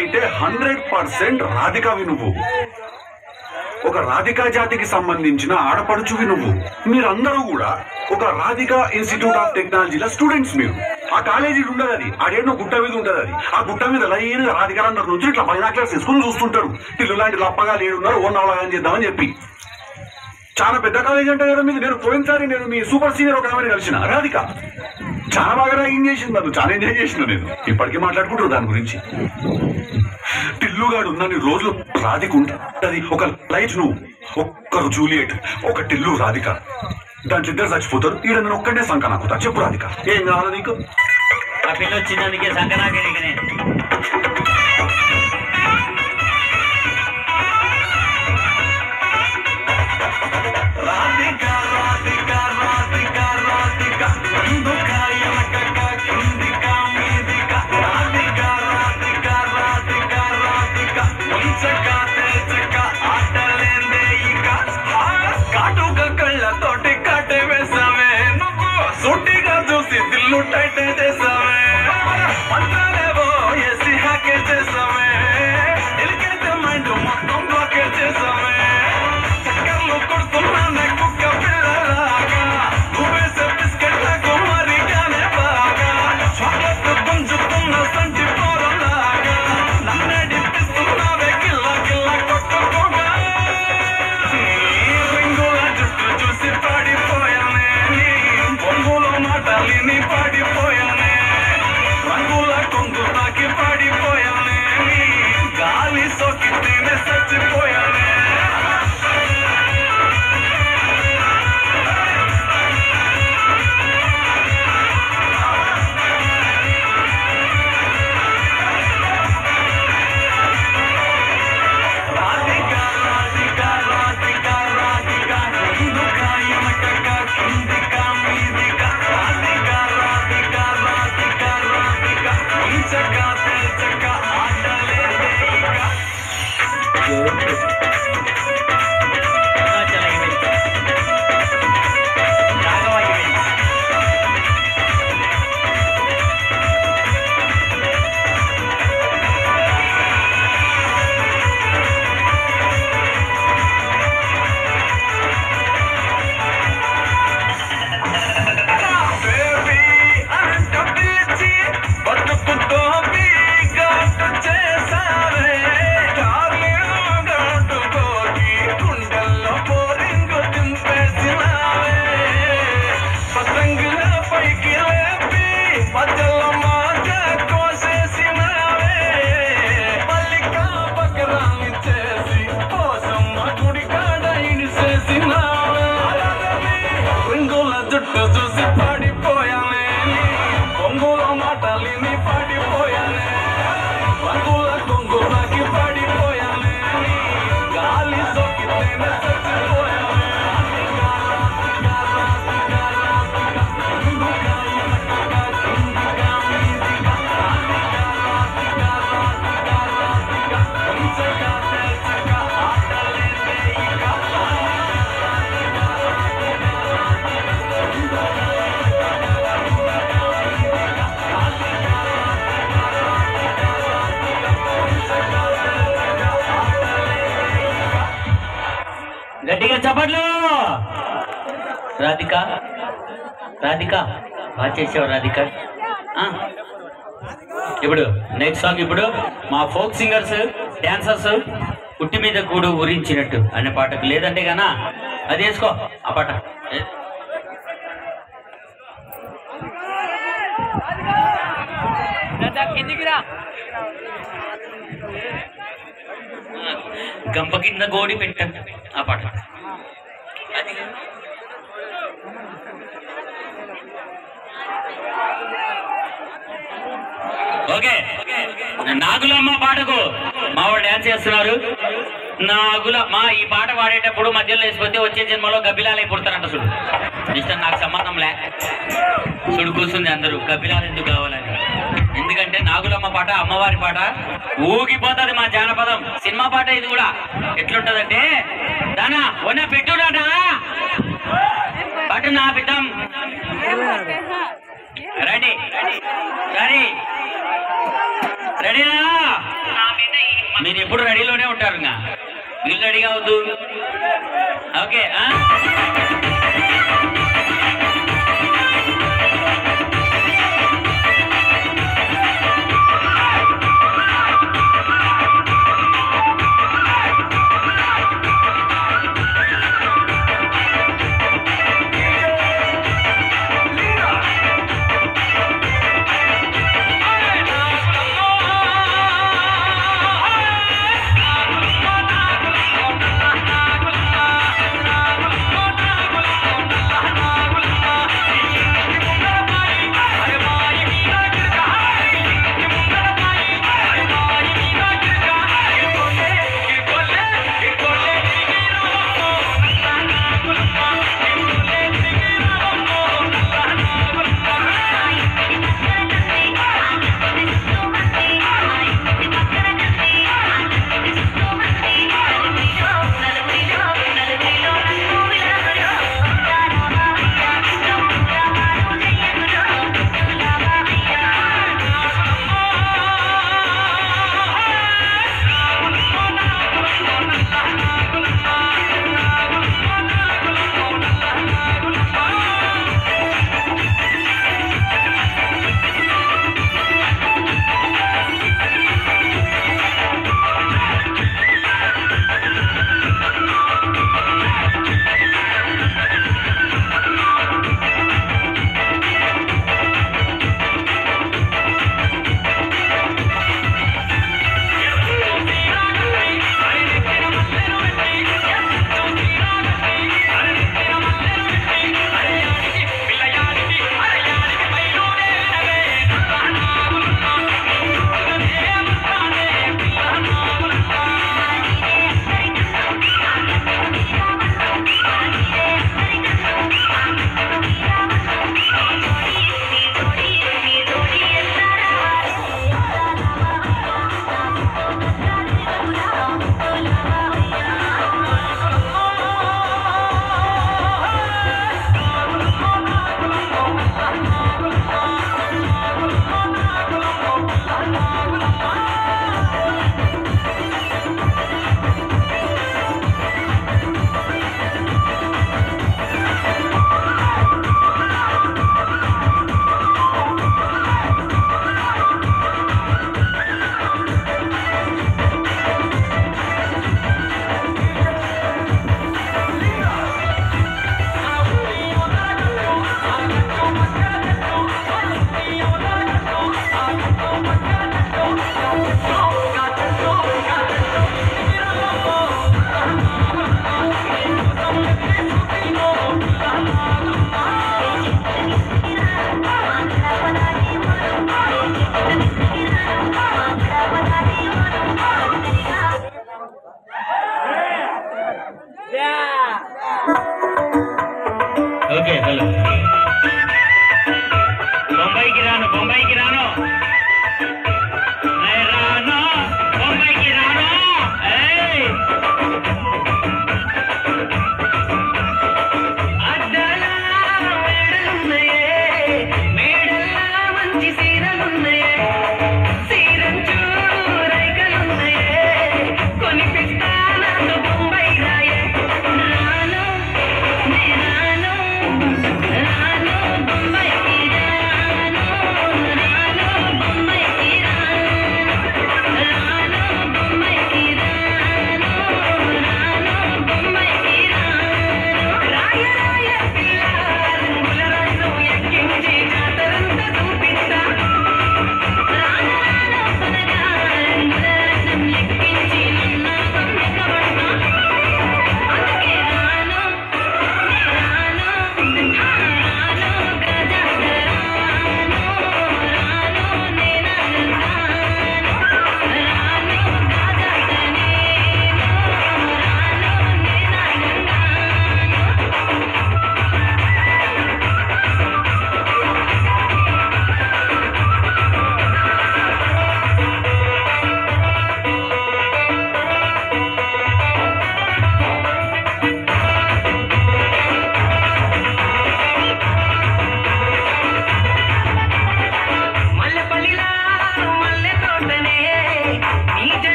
అయితే 100% రాధికవి నువ్వు. ఒక రాధికా జాతికి సంబంధించిన ఆడపడుచువి నువ్వు. మీరందరూ కూడా ఒక రాధికా ఇన్స్టిట్యూట్ ఆఫ్ టెక్నాలజీలో స్టూడెంట్స్. మీరు ఆ కాలేజీ ఉండదు, అది ఆడేనో గుట్ట మీద ఉంటది. అది ఆ గుట్ట మీద లైన్గా రాధికాలందరూ నుంచి ఇట్లా బైనాక్లర్స్ వేసుకుని చూస్తుంటారు. తిల్లు లాంటి లప్పగా లేడున్నారు, ఓ నవలాగా చేద్దామని చెప్పి. చాలా పెద్ద కాలేజీ అంటే కదా మీది. నేను పోయినసారి నేను మీ సూపర్ సీనియర్ ఒక ఆమెను కలిసిన రాధిక. చాలా బాగా ర్యాగింగ్ చేసింది, నన్ను చాలా ఎంజాయ్ చేసిన. నేను ఇప్పటికీ మాట్లాడుకుంటారు దాని గురించి. టిల్లుగాడు ఉన్నన్ని రోజులు రాధిక ఉంటుంది. ఒక లైట్ నువ్వు, ఒక్కరు జూలియట్, ఒక టిల్లు రాధిక. దాంట్లో ఇద్దరు చచ్చిపోతారు. ఈడ నేను ఒక్కడే సంక నాకుతా. చెప్పు రాధిక, ఏం కావాలి నీకు? ఆ పిల్ల వచ్చినందుకే సంక నాకే. గట్టిగా చప్పట్లు. రాధిక, రాధిక బాగా చేసావు రాధిక. ఇప్పుడు నెక్స్ట్ సాంగ్, ఇప్పుడు మా ఫోక్ సింగర్స్ డాన్సర్స్ పుట్టి మీద కూడు ఊరించినట్టు అనే పాటకు లేదంటే గానా అది వేసుకో. ఆ పాట గంప కింద గోడి పెట్టాను ఆ పాట. ఓకే, నాగులమ్మ పాటకు మా వాళ్ళు డాన్స్ చేస్తున్నారు. నాగులమ్మ ఈ పాట పాడేటప్పుడు మధ్యలో వేసిపోతే వచ్చే జన్మలో గబ్బిలాలై పుడతారంట. చూడు ఇష్టం, నాకు సంబంధం లే. చూడు కూర్చుంది అందరూ గబ్బిలాలు ఎందుకు కావాలని. ఎందుకంటే నాగులమ్మ పాట అమ్మవారి పాట, ఊగిపోతుంది మా జానపదం. సినిమా పాట ఇది కూడా. ఎట్లుంటదంటే దానా ఒన్న పెట్టుడా పట్టు నా బిడ్డం రెడీ రెడీ రెడీనా ఎప్పుడు రెడీలోనే ఉంటారు ఇంకా వీళ్ళు రెడీగా వద్దు ఓకే